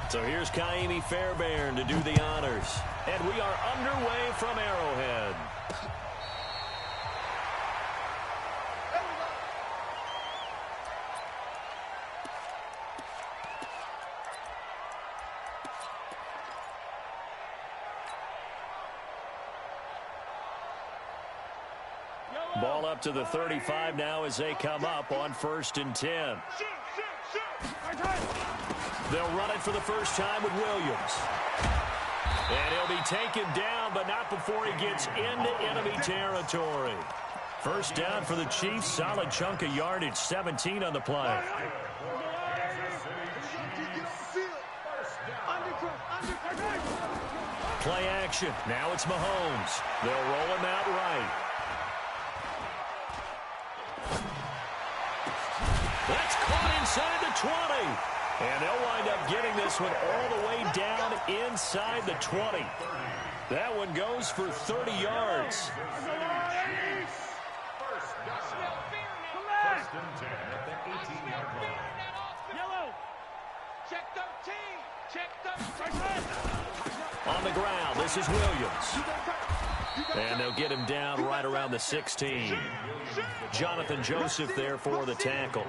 So here's Kaimi Fairbairn to do the honors. And we are underway from Arrowhead. Ball up to the 35 now as they come up on 1st and 10. They'll run it for the first time with Williams. And he'll be taken down, but not before he gets into enemy territory. First down for the Chiefs. Solid chunk of yardage, 17 on the play. Play action. Now it's Mahomes. They'll roll him out right. That's caught inside the 20. And they'll wind up getting this one all the way down inside the 20. That one goes for 30 yards. First and 10 at the 18-yard line. Yellow. Check 13. Check 13. On the ground, this is Williams. And they'll get him down right around the 16. Jonathan Joseph there for the tackle.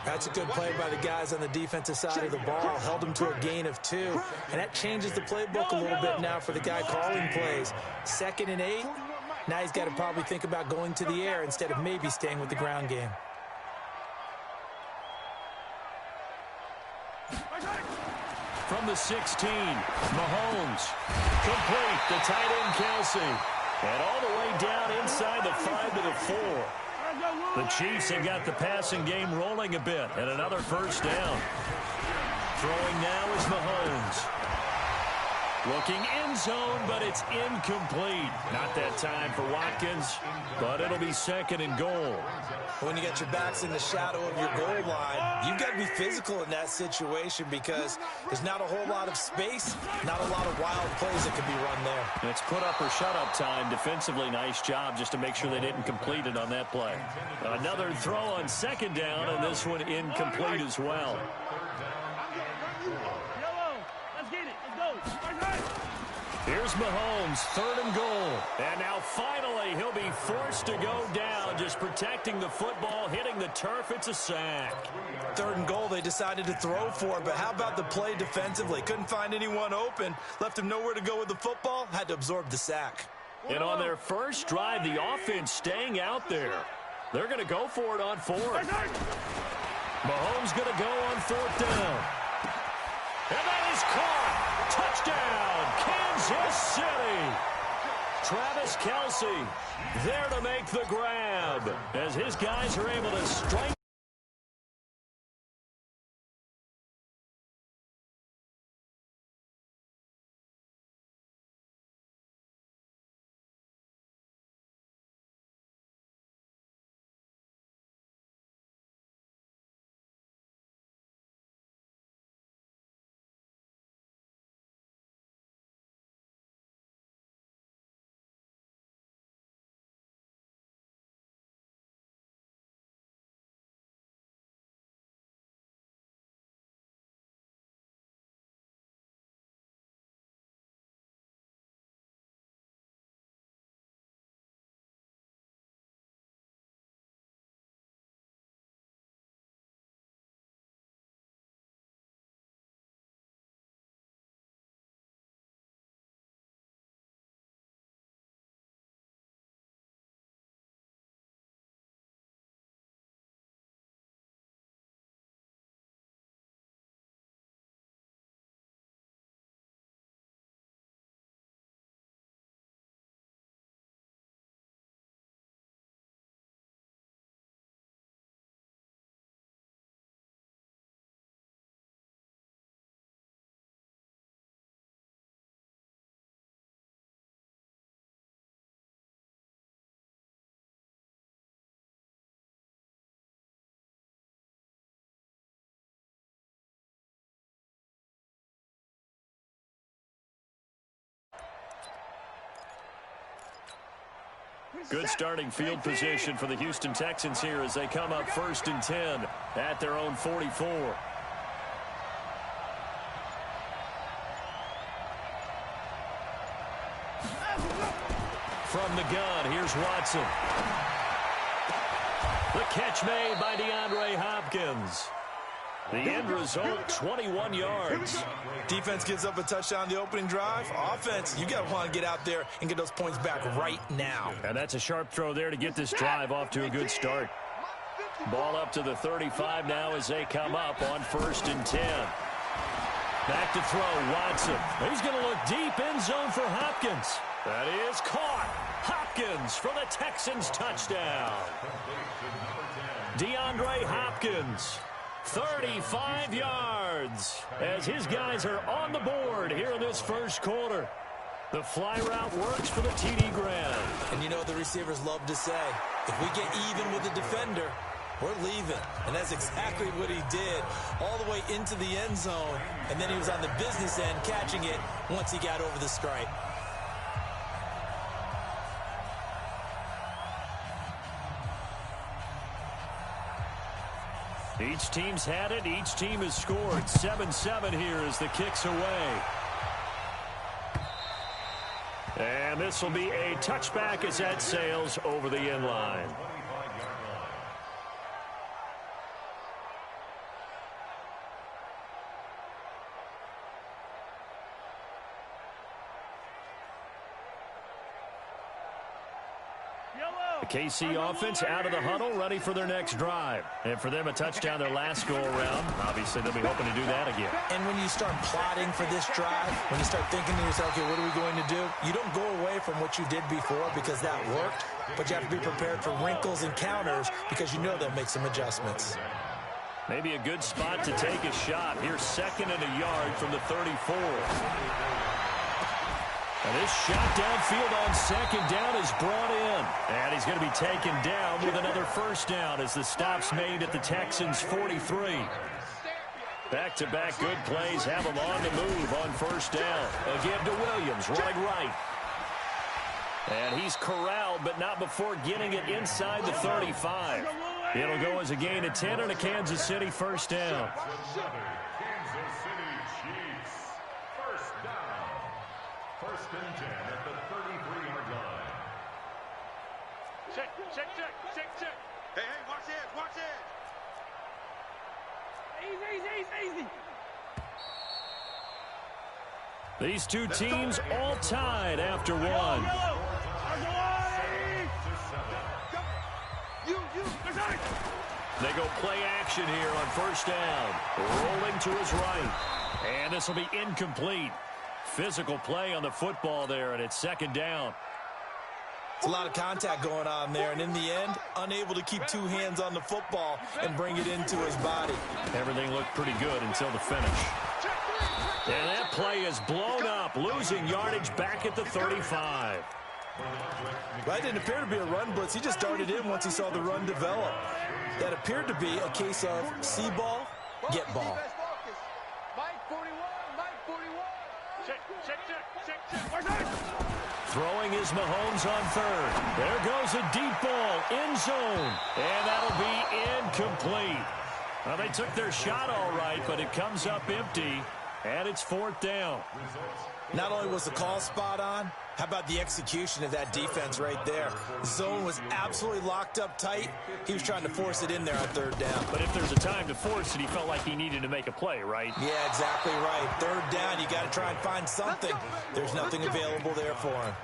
That's a good play by the guys on the defensive side of the ball. Held him to a gain of 2. And that changes the playbook a little bit now for the guy calling plays. 2nd and 8. Now he's got to probably think about going to the air instead of maybe staying with the ground game. From the 16, Mahomes. Complete, the tight end Kelsey. And all the way down inside the 5 to the 4. The Chiefs have got the passing game rolling a bit. And another first down. Throwing now is Mahomes. Looking end zone, but it's incomplete. Not that time for Watkins, but it'll be 2nd and goal. When you got your backs in the shadow of your goal line, you've got to be physical in that situation because there's not a whole lot of space, not a lot of wild plays that can be run there. It's put up or shut up time. Defensively, nice job just to make sure they didn't complete it on that play. Another throw on 2nd down, and this one incomplete as well. Here's Mahomes, 3rd and goal. And now finally he'll be forced to go down, just protecting the football, hitting the turf. It's a sack. 3rd and goal, they decided to throw for it, but how about the play defensively? Couldn't find anyone open, left him nowhere to go with the football, had to absorb the sack. And on their first drive, the offense staying out there. They're going to go for it on 4th. Mahomes going to go on 4th down. And that is caught. Touchdown, Kansas City. Travis Kelce there to make the grab as his guys are able to strike. Good starting field position for the Houston Texans here as they come up 1st and 10 at their own 44. From the gun, here's Watson. The catch made by DeAndre Hopkins. The end result, 21 yards. Defense gives up a touchdown the opening drive. Offense, you got to want to get out there and get those points back right now. And that's a sharp throw there to get this drive off to a good start. Ball up to the 35 now as they come up on 1st and 10. Back to throw, Watson. He's going to look deep, end zone for Hopkins. That is caught. Hopkins for the Texans touchdown. DeAndre Hopkins, 35 yards, as his guys are on the board here in this first quarter. The fly route works for the TD grab. And you know the receivers love to say, if we get even with the defender, we're leaving. And that's exactly what he did, all the way into the end zone. And then he was on the business end catching it once he got over the stripe. Each team's had it. Each team has scored. 7-7 here as the kick's away. And this will be a touchback as that sails over the end line. KC offense out of the huddle, ready for their next drive. And for them, a touchdown their last go-around. Obviously, they'll be hoping to do that again. And when you start plotting for this drive, when you start thinking to yourself, okay, what are we going to do? You don't go away from what you did before because that worked, but you have to be prepared for wrinkles and counters because you know they'll make some adjustments. Maybe a good spot to take a shot. Here's 2nd and a yard from the 34. And this shot downfield on 2nd down is brought in. And he's going to be taken down with another first down as the stop's made at the Texans' 43. Back-to-back good plays have them on the move on 1st down. Again to Williams, running right. And he's corralled, but not before getting it inside the 35. It'll go as a gain of 10 and a Kansas City 1st down. Kansas City Chiefs. 1st down. 1st and 10 at the 33-yard line. Check. Hey, watch it. Easy. These two teams all tied after one. They go play action here on 1st down. Rolling to his right. And this will be incomplete. Physical play on the football there, and it's 2nd down. It's a lot of contact going on there, and in the end, unable to keep 2 hands on the football and bring it into his body. Everything looked pretty good until the finish. And that play is blown up, losing yardage back at the 35. Well, that didn't appear to be a run blitz. He just darted in once he saw the run develop. That appeared to be a case of see ball, get ball. Mike 41. Check. Throwing is Mahomes on 3rd. There goes a deep ball, end zone, and that'll be incomplete. Well, they took their shot all right, but it comes up empty, and it's 4th down. Not only was the call spot on, how about the execution of that defense right there? Zone was absolutely locked up tight. He was trying to force it in there on 3rd down. But if there's a time to force it, he felt like he needed to make a play, right? Yeah, exactly right. 3rd down, you got to try and find something. There's nothing available there for him.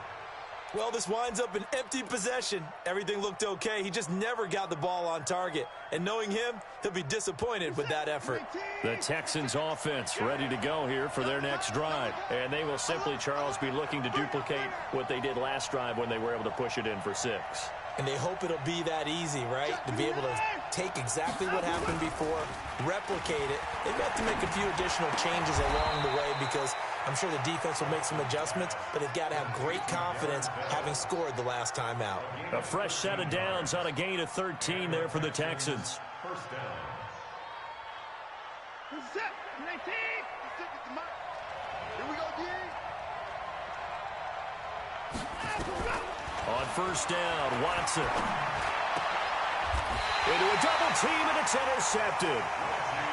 Well, this winds up an empty possession. Everything looked okay. He just never got the ball on target. And knowing him, he'll be disappointed with that effort. The Texans offense ready to go here for their next drive. And they will simply, Charles, be looking to duplicate what they did last drive when they were able to push it in for 6. And they hope it'll be that easy, right? To be able to take exactly what happened before, replicate it. They've got to make a few additional changes along the way because I'm sure the defense will make some adjustments, but they've got to have great confidence having scored the last time out. A fresh set of downs on a gain of 13 there for the Texans. 1st down. Here we go, D. On 1st down, Watson. Into a double team, and it's intercepted.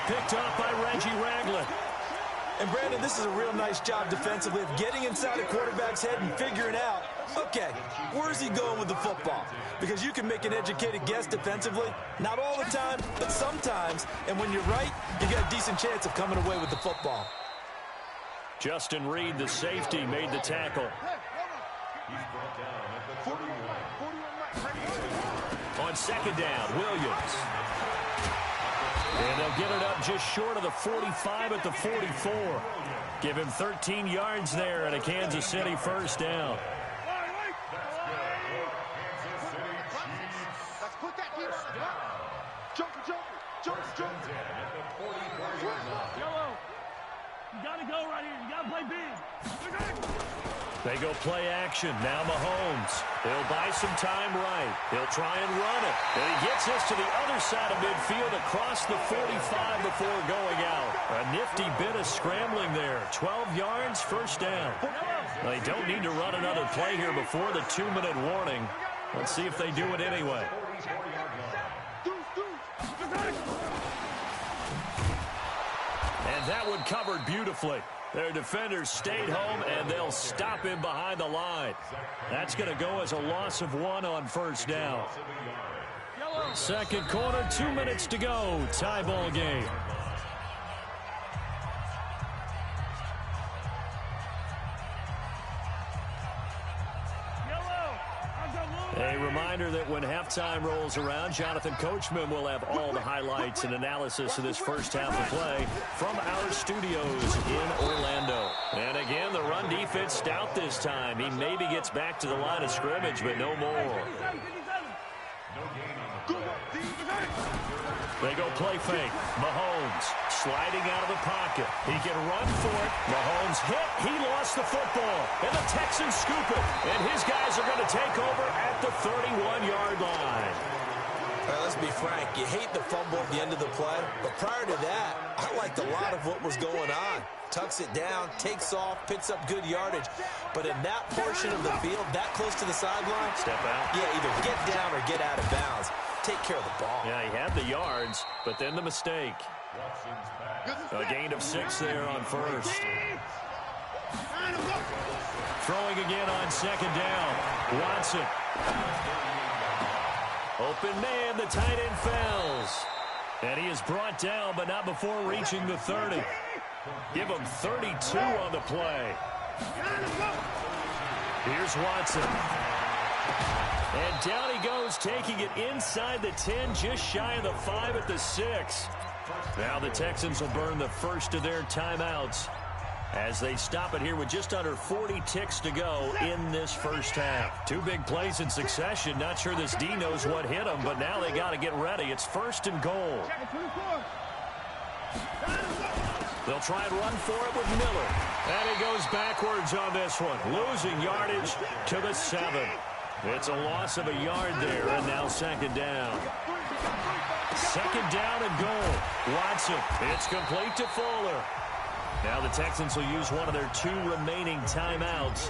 Picked off by Reggie Ragland. And, Brandon, this is a real nice job defensively of getting inside a quarterback's head and figuring out, okay, where's he going with the football? Because you can make an educated guess defensively, not all the time, but sometimes. And when you're right, you got a decent chance of coming away with the football. Justin Reed, the safety, made the tackle. He's brought down at the 41. On second down, Williams. And they'll get it up just short of the 45 at the 44. Give him 13 yards there and a Kansas City first down. Let's put that here. Jumper. Yellow. You got to go right here. You got to play big. They go play action. Now Mahomes. He'll buy some time right. He'll try and run it. And he gets this to the other side of midfield across the 45 before going out. A nifty bit of scrambling there. 12 yards, first down. They don't need to run another play here before the 2-minute warning. Let's see if they do it anyway. And that one covered beautifully. Their defenders stayed home, and they'll stop him behind the line. That's going to go as a loss of 1 on first down. Second quarter, 2 minutes to go. Tie ball game. A reminder that when halftime rolls around, Jonathan Coachman will have all the highlights and analysis of this first half of play from our studios in Orlando. And again, the run defense stout this time. He maybe gets back to the line of scrimmage, but no more. They go play fake. Mahomes sliding out of the pocket. He can run for it. Mahomes hit. He lost the football. And the Texans scoop it. And his guys are going to take over at the 31-yard line. Let's be frank. You hate the fumble at the end of the play. But prior to that, I liked a lot of what was going on. Tucks it down, takes off, picks up good yardage. But in that portion of the field, that close to the sideline, step out. Yeah, either get down or get out of bounds. Take care of the ball. Yeah, he had the yards, but then the mistake. A gain of 6 there on first. Throwing again on second down. Watson. Open man, the tight end fails. And he is brought down, but not before reaching the 30. Give him 32 on the play. Here's Watson. And down he goes, taking it inside the 10, just shy of the 5 at the 6. Now the Texans will burn the first of their timeouts as they stop it here with just under 40 ticks to go in this first half. 2 big plays in succession. Not sure this D knows what hit them, but now they got to get ready. It's first and goal. They'll try and run for it with Miller. And he goes backwards on this one, losing yardage to the 7. It's a loss of a yard there, and now second down. Second down and goal. Watson, it's complete to Fuller. Now the Texans will use one of their 2 remaining timeouts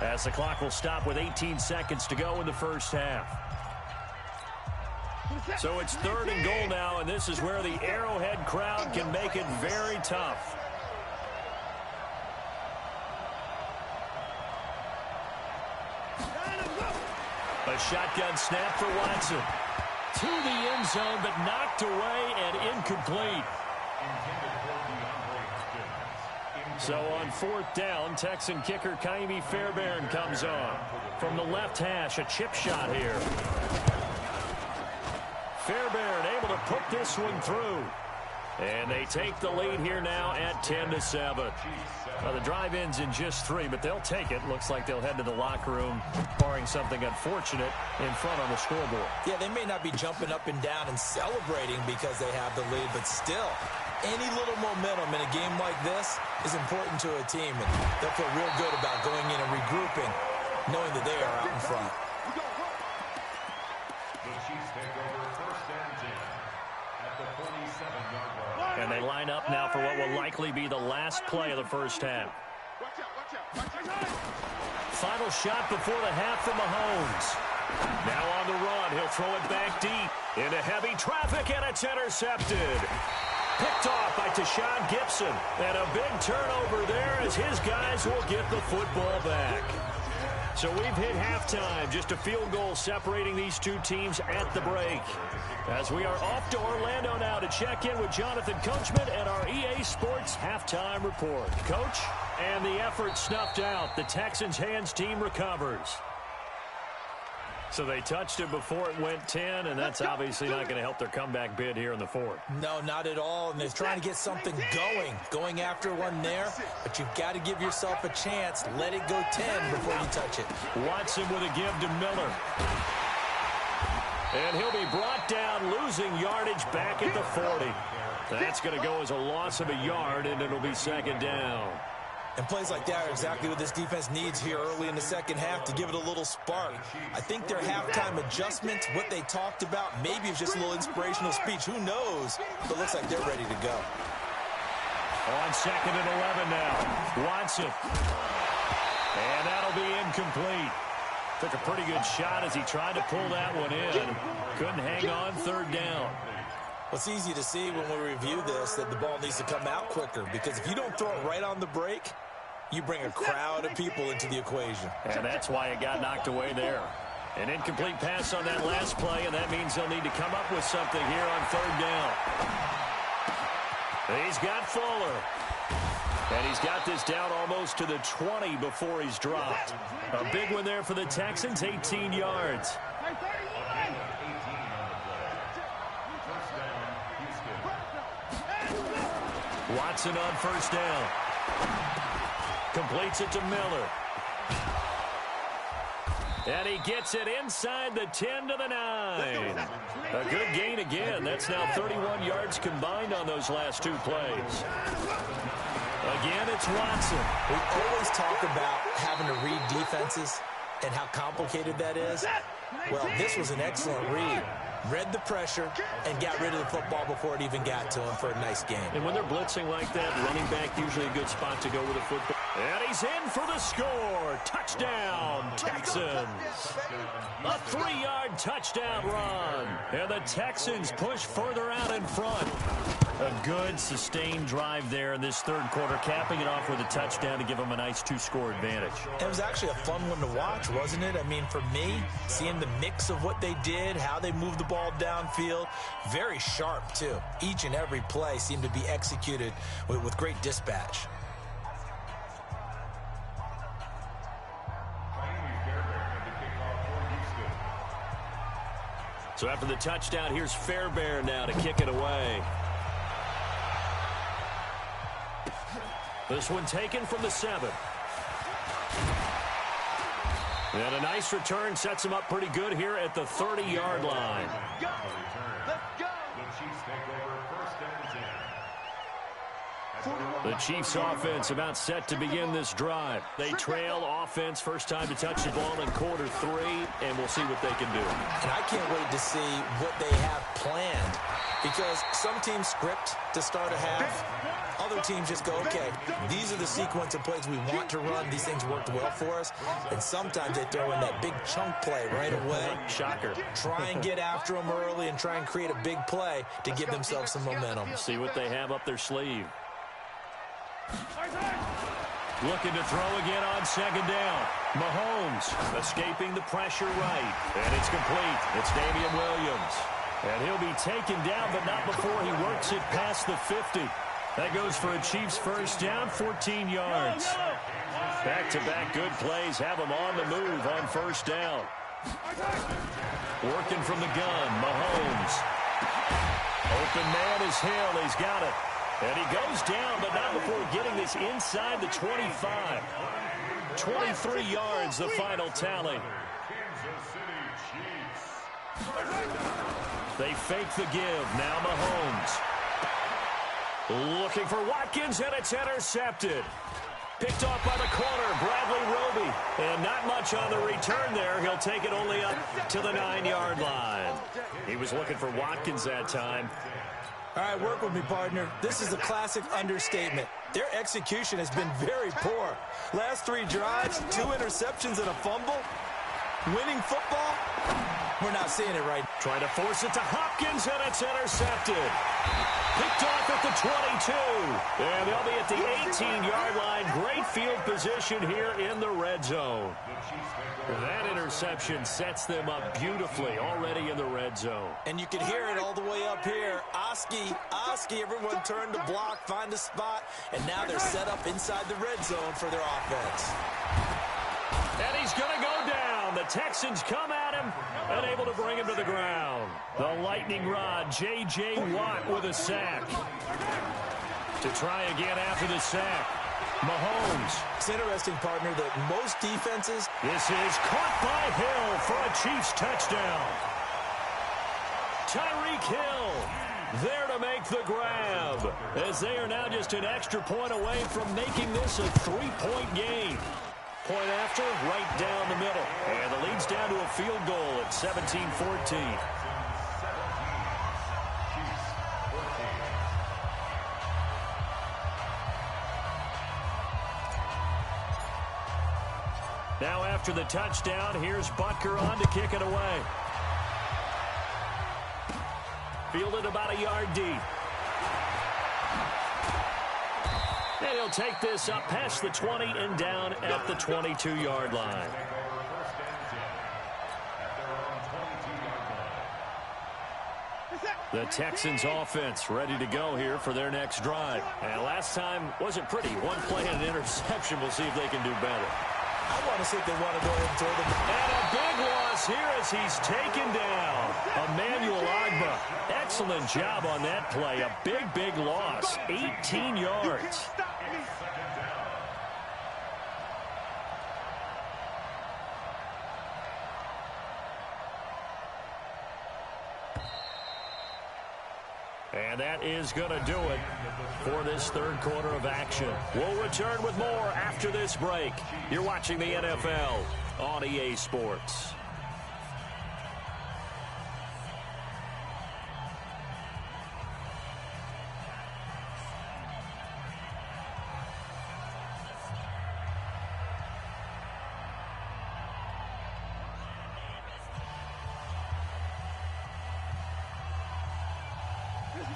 as the clock will stop with 18 seconds to go in the first half. So it's third and goal now, and this is where the Arrowhead crowd can make it very tough. A shotgun snap for Watson. To the end zone, but knocked away and incomplete. So on fourth down, Texan kicker Kaimi Fairbairn comes on. From the left hash, a chip shot here. Fairbairn able to put this one through. And they take the lead here now at 10-7. Now the drive ends in just 3, but they'll take it. Looks like they'll head to the locker room, barring something unfortunate in front on the scoreboard. Yeah, they may not be jumping up and down and celebrating because they have the lead, but still, any little momentum in a game like this is important to a team, and they'll feel real good about going in and regrouping, knowing that they are out in front. The Chiefs take over first and 10 at the 47-yard line. And they line up now for what will likely be the last play of the first half. Final shot before the half from Mahomes. Now on the run, he'll throw it back deep into heavy traffic, and it's intercepted. Picked off by quarterback to Sean Gibson. And a big turnover there as his guys will get the football back. So we've hit halftime, just a field goal separating these two teams at the break. As we are off to Orlando now to check in with Jonathan Coachman and our EA Sports halftime report. Coach, and the effort snuffed out. The Texans' hands team recovers. So they touched it before it went 10, and that's obviously not going to help their comeback bid here in the fourth. No, not at all, and they're trying to get something going after one there, but you've got to give yourself a chance. Let it go 10 before you touch it. Watson with a give to Miller. And he'll be brought down, losing yardage back at the 40. That's going to go as a loss of a yard, and it'll be second down. And plays like that are exactly what this defense needs here early in the second half to give it a little spark. I think their halftime adjustments, what they talked about, maybe it's just a little inspirational speech. Who knows? But it looks like they're ready to go. On second and 11 now. Watson. And that'll be incomplete. Took a pretty good shot as he tried to pull that one in. Couldn't hang on third down. Well, it's easy to see when we review this that the ball needs to come out quicker, because if you don't throw it right on the break, you bring a crowd of people into the equation. And that's why it got knocked away there. An incomplete pass on that last play, and that means they'll need to come up with something here on third down. He's got Fuller. And he's got this down almost to the 20 before he's dropped. A big one there for the Texans, 18 yards. Watson on first down. Completes it to Miller. And he gets it inside the 10 to the 9. A good gain again. That's now 31 yards combined on those last two plays. Again, it's Watson. We always talk about having to read defenses and how complicated that is. Well, this was an excellent read. Read the pressure and got rid of the football before it even got to him for a nice game. And when they're blitzing like that, running back usually a good spot to go with the football. And he's in for the score. Touchdown, Texans. A 3-yard touchdown run. And the Texans push further out in front. A good, sustained drive there in this third quarter, capping it off with a touchdown to give them a nice 2-score advantage. It was actually a fun one to watch, wasn't it? I mean, for me, seeing the mix of what they did, how they moved the ball downfield, very sharp, too. Each and every play seemed to be executed with great dispatch. So after the touchdown, here's Fairbairn now to kick it away. This one taken from the 7. And a nice return sets him up pretty good here at the 30-yard line. Go. Let's go. The Chiefs take over first and 10. The Chiefs offense about set to begin this drive. They trail offense, first time to touch the ball in quarter 3, and we'll see what they can do. And I can't wait to see what they have planned, because some teams script to start a half. Other teams just go, okay, these are the sequence of plays we want to run. These things worked well for us. And sometimes they throw in that big chunk play right away. Shocker. Try and get after them early and try and create a big play to give themselves some momentum. See what they have up their sleeve. Looking to throw again on second down. Mahomes escaping the pressure right. And it's complete. It's Damian Williams. And he'll be taken down, but not before he works it past the 50. That goes for a Chiefs first down, 14 yards. Back-to-back good plays have him on the move on first down. Working from the gun, Mahomes. Open man is Hill. He's got it. And he goes down, but not before getting this inside the 25. 23 yards, the final tally. They fake the give. Now Mahomes. Looking for Watkins, and it's intercepted. Picked off by the corner, Bradley Roby. And not much on the return there. He'll take it only up to the 9-yard line. He was looking for Watkins that time. All right, work with me, partner. This is a classic understatement. Their execution has been very poor. Last 3 drives, 2 interceptions and a fumble. Winning football? We're not seeing it right. Trying to force it to Hopkins, and it's intercepted. Picked off at the 22. And they'll be at the 18-yard line. Great field position here in the red zone. That interception sets them up beautifully already in the red zone. And you can hear it all the way up here. Oski, everyone turned to block, find a spot, and now they're set up inside the red zone for their offense. And he's going to go down. The Texans come at him and able to bring him to the ground. The lightning rod, J.J. Watt with a sack. To try again after the sack, Mahomes. It's interesting, partner, that most defenses... This is caught by Hill for a Chiefs touchdown. Tyreek Hill there to make the grab, as they are now just an extra point away from making this a 3-point game. Point after, right down the middle. And the lead's down to a field goal at 17-14. Now after the touchdown, here's Butker on to kick it away. Fielded about a yard deep. And he'll take this up past the 20 and down at the 22-yard line. The Texans offense ready to go here for their next drive. And last time wasn't pretty. One play and an interception. We'll see if they can do better. I want to see if they want to go ahead and throw them. And a big loss here as he's taken down. Emmanuel Ogbah. Excellent job on that play. A big loss. 18 yards. And that is going to do it for this third quarter of action. We'll return with more after this break. You're watching the NFL on EA Sports.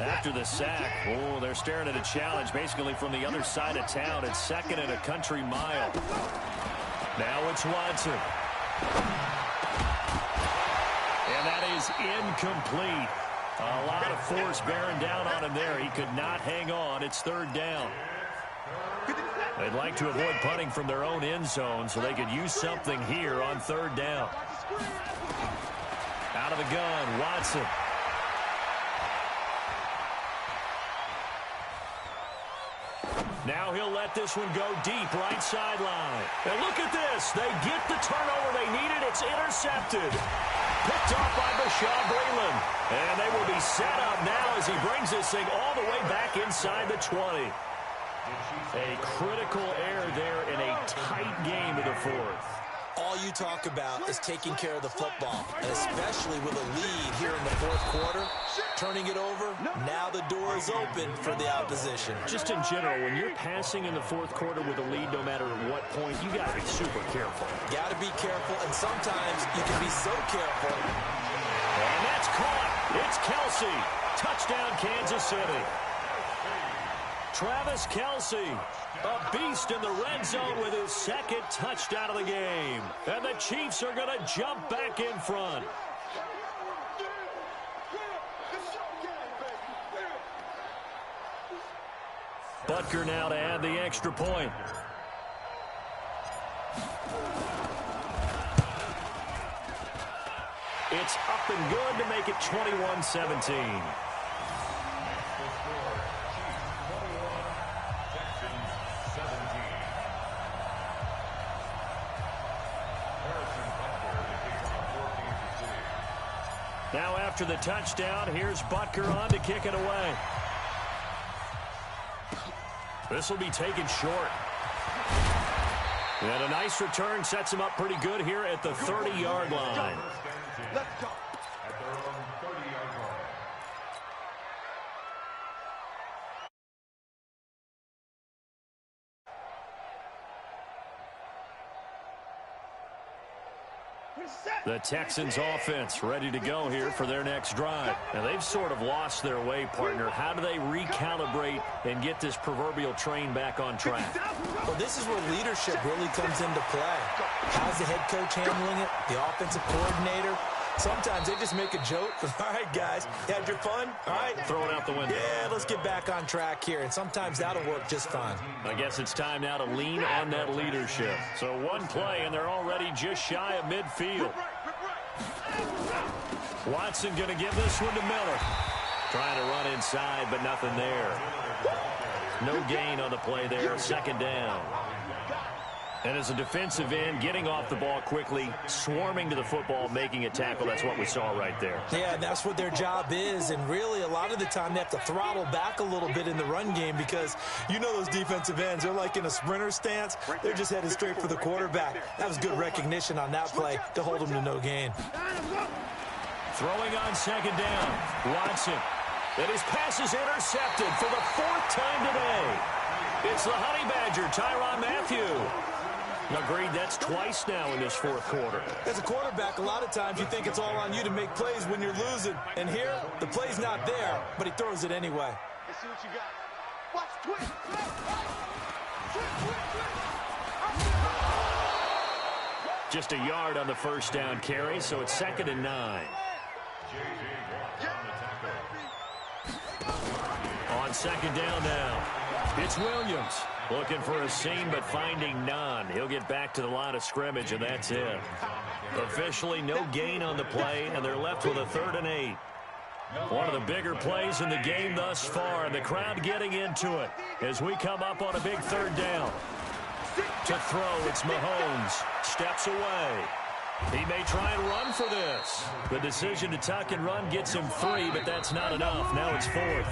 After the sack, they're staring at a challenge basically from the other side of town. It's second and a country mile. Now it's Watson. And that is incomplete. A lot of force bearing down on him there. He could not hang on. It's third down. They'd like to avoid punting from their own end zone so they could use something here on third down. Out of the gun, Watson. Now he'll let this one go deep, right sideline. And look at this. They get the turnover they needed. It's intercepted. Picked off by Bashaud Breeland. And they will be set up now as he brings this thing all the way back inside the 20. A critical error there in a tight game of the fourth. All you talk about is taking care of the football, and especially with a lead here in the fourth quarter, turning it over, now the door is open for the opposition. Just in general, when you're passing in the fourth quarter with a lead, no matter what point, you got to be super careful. Got to be careful, and sometimes you can be so careful. And that's caught. It's Kelsey. Touchdown, Kansas City. Travis Kelsey, a beast in the red zone with his second touchdown of the game. And the Chiefs are going to jump back in front. Butker now to add the extra point. It's up and good to make it 21-17. Now after the touchdown, here's Butker on to kick it away. This will be taken short. And a nice return sets him up pretty good here at the 30-yard line. Let's go. At their own 30-yard line. The Texans offense ready to go here for their next drive. Now, they've sort of lost their way, partner. How do they recalibrate and get this proverbial train back on track? Well, this is where leadership really comes into play. How's the head coach handling it? The offensive coordinator? Sometimes they just make a joke. All right, guys, you had your fun? All right. Throw it out the window. Yeah, let's get back on track here, and sometimes that'll work just fine. I guess it's time now to lean on that leadership. So one play, and they're already just shy of midfield. Watson going to give this one to Miller. Trying to run inside, but nothing there. No gain on the play there, second down. And as a defensive end, getting off the ball quickly, swarming to the football, making a tackle, that's what we saw right there. Yeah, and that's what their job is, and really a lot of the time they have to throttle back a little bit in the run game because you know those defensive ends, they're like in a sprinter stance. They're just headed straight for the quarterback. That was good recognition on that play to hold them to no gain. Throwing on second down, Watson. And his pass is intercepted for the fourth time today. It's the Honey Badger, Tyrann Mathieu. Agreed, that's twice now in this fourth quarter. As a quarterback, a lot of times you think it's all on you to make plays when you're losing. And here, the play's not there, but he throws it anyway. Let's see what you got. Watch, twist. Just a yard on the first down carry, so it's 2nd and 9. On second down now, it's Williams. Looking for a seam, but finding none. He'll get back to the line of scrimmage, and that's it. Officially, no gain on the play, and they're left with a 3rd and 8. One of the bigger plays in the game thus far, and the crowd getting into it as we come up on a big 3rd down. To throw, it's Mahomes. Steps away. He may try and run for this. The decision to tuck and run gets him 3, but that's not enough. Now it's 4th.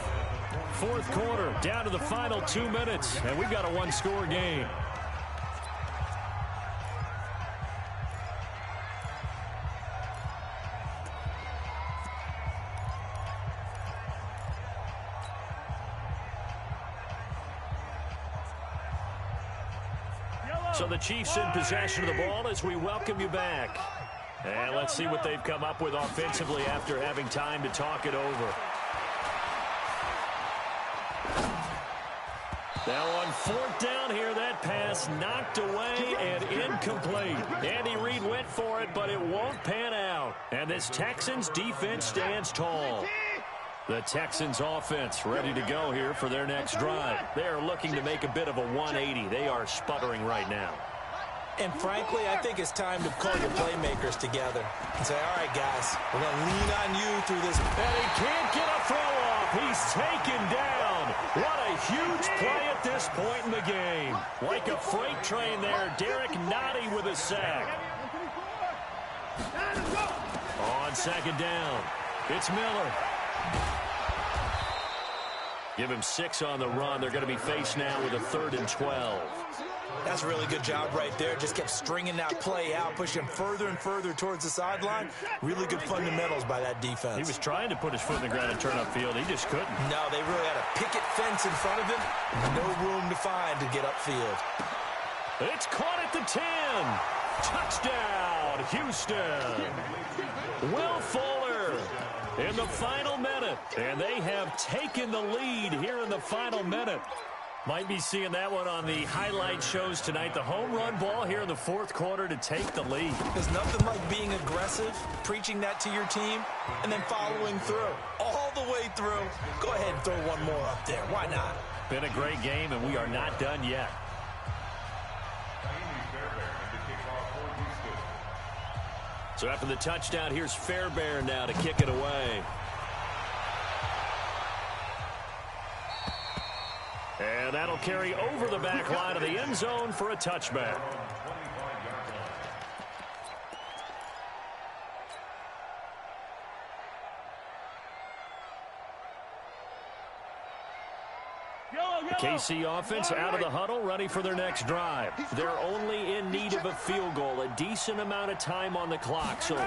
Fourth quarter, down to the final 2 minutes, and we've got a one-score game. So the Chiefs in possession of the ball as we welcome you back. And let's see what they've come up with offensively after having time to talk it over. Now on 4th down here, that pass knocked away and incomplete. Andy Reid went for it, but it won't pan out. And this Texans defense stands tall. The Texans offense ready to go here for their next drive. They are looking to make a bit of a 180. They are sputtering right now. And frankly, I think it's time to call your playmakers together and say, all right, guys, we're going to lean on you through this. And he can't get a throw off. He's taken down. What a huge play at this point in the game. Like a freight train there, Derek Nottie with a sack. On second down, it's Miller. Give him 6 on the run. They're going to be faced now with a 3rd and 12. That's a really good job right there. Just kept stringing that play out, pushing further and further towards the sideline. Really good fundamentals by that defense. He was trying to put his foot in the ground and turn upfield. He just couldn't. No, they really had a picket fence in front of him. No room to find to get upfield. It's caught at the 10. Touchdown, Houston. Will Fuller in the final minute. And they have taken the lead here in the final minute. Might be seeing that one on the highlight shows tonight. The home run ball here in the fourth quarter to take the lead. There's nothing like being aggressive, preaching that to your team, and then following through. All the way through. Go ahead and throw one more up there. Why not? Been a great game, and we are not done yet. So after the touchdown, here's Fairbairn now to kick it away. And that'll carry over the back line of the end zone for a touchback. KC offense out of the huddle, ready for their next drive. They're only in need of a field goal, a decent amount of time on the clock. So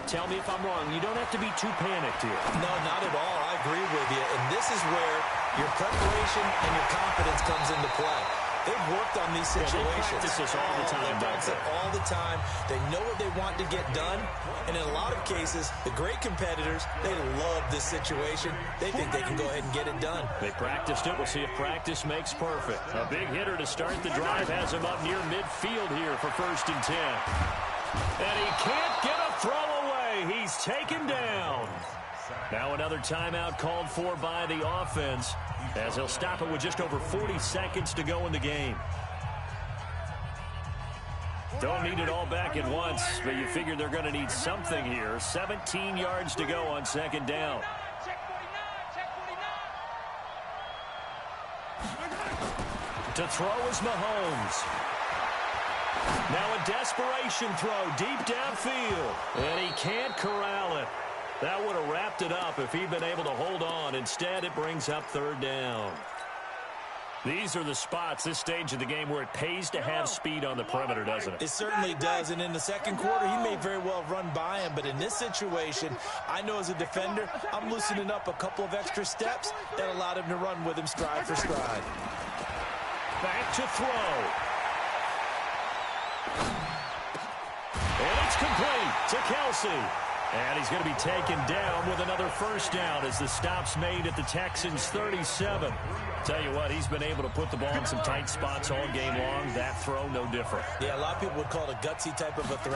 tell me if I'm wrong. You don't have to be too panicked here. No, not at all. I agree with you. And this is where your preparation and your confidence comes into play. They've worked on these situations. They practice this all the time. They practice it all the time. They know what they want to get done. And in a lot of cases, the great competitors, they love this situation. They think they can go ahead and get it done. They practiced it. We'll see if practice makes perfect. A big hitter to start the drive has him up near midfield here for 1st and 10. And he can't get a throw away. He's taken down. Now another timeout called for by the offense, as he'll stop it with just over 40 seconds to go in the game. Don't need it all back at once, but you figure they're going to need something here. 17 yards to go on 2nd down. To throw is Mahomes. Now a desperation throw deep downfield, and he can't corral it. That would have wrapped it up if he'd been able to hold on. Instead, it brings up 3rd down. These are the spots, this stage of the game, where it pays to have speed on the perimeter, doesn't it? It certainly does, and in the 2nd quarter, he may very well run by him, but in this situation, I know as a defender, I'm loosening up a couple of extra steps that allowed him to run with him stride for stride. Back to throw. And it's complete to Kelsey. And he's going to be taken down with another 1st down as the stop's made at the Texans' 37. Tell you what, he's been able to put the ball in some tight spots all game long. That throw, no different. Yeah, a lot of people would call it a gutsy type of a throw.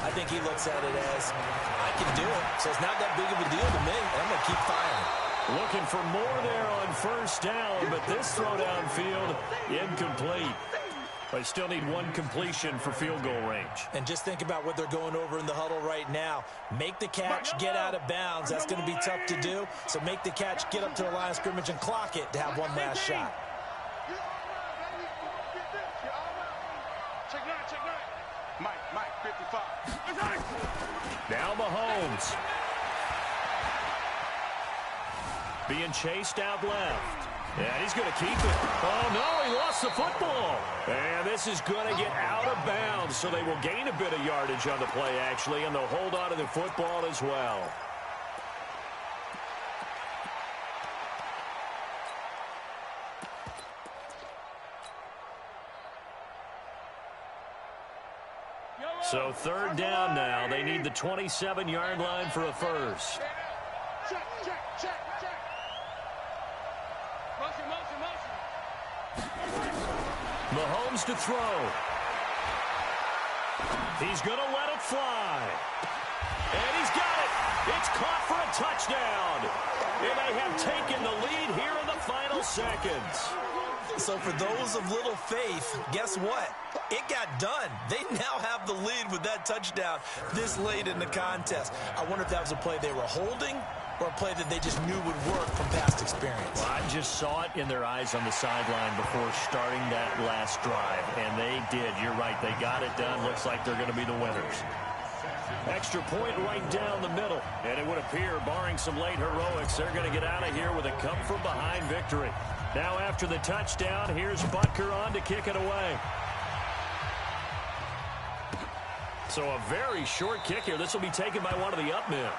I think he looks at it as, I can do it, so it's not that big of a deal to me. I'm going to keep firing. Looking for more there on 1st down, but this throw downfield, incomplete. They still need one completion for field goal range. And just think about what they're going over in the huddle right now. Make the catch, get out of bounds. That's going to be tough to do. So make the catch, get up to the line of scrimmage, and clock it to have one last shot. Mike, 55. Now Mahomes. Being chased out left. And he's going to keep it. Oh, no, he lost the football. And this is going to get out of bounds, so they will gain a bit of yardage on the play, actually, and they'll hold on to the football as well. So 3rd down now. They need the 27-yard line for a first. Check. Mahomes to throw. He's going to let it fly. And he's got it. It's caught for a touchdown. And they have taken the lead here in the final seconds. So for those of little faith, guess what? It got done. They now have the lead with that touchdown this late in the contest. I wonder if that was a play they were holding or a play that they just knew would work from past experience. Well, I just saw it in their eyes on the sideline before starting that last drive, and they did. You're right. They got it done. Looks like they're going to be the winners. Extra point right down the middle, and it would appear, barring some late heroics, they're going to get out of here with a come-from-behind victory. Now after the touchdown, here's Butker on to kick it away. So a very short kick here. This will be taken by one of the up men.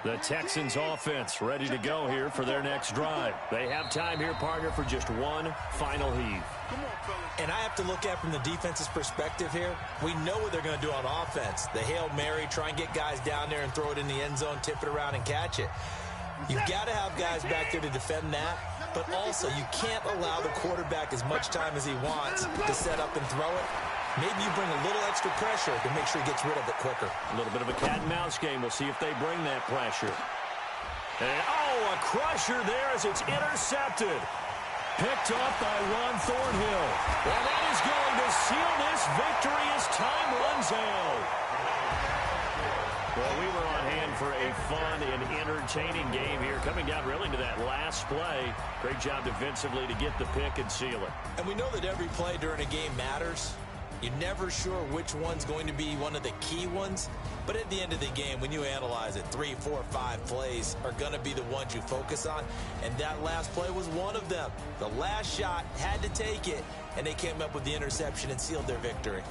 The Texans offense ready to go here for their next drive. They have time here, partner, for just one final heave. And I have to look at from the defense's perspective here. We know what they're going to do on offense. The Hail Mary, try and get guys down there and throw it in the end zone, tip it around and catch it. You've got to have guys back there to defend that, but also you can't allow the quarterback as much time as he wants to set up and throw it. Maybe you bring a little extra pressure to make sure he gets rid of it quicker. A little bit of a cat and mouse game. We'll see if they bring that pressure. And, oh, a crusher there as it's intercepted. Picked up by Ron Thornhill. And that is going to seal this victory as time runs out. Well, we were on hand for a fun and entertaining game here, coming down really to that last play. Great job defensively to get the pick and seal it. And we know that every play during a game matters. You're never sure which one's going to be one of the key ones. But at the end of the game, when you analyze it, 3, 4, 5 plays are going to be the ones you focus on. And that last play was one of them. The last shot had to take it, and they came up with the interception and sealed their victory.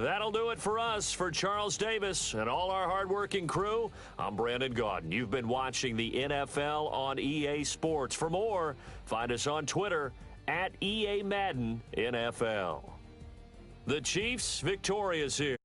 That'll do it for us. For Charles Davis and all our hardworking crew, I'm Brandon Gaudin. You've been watching the NFL on EA Sports. For more, find us on Twitter @EA Madden NFL. The Chiefs victorious here.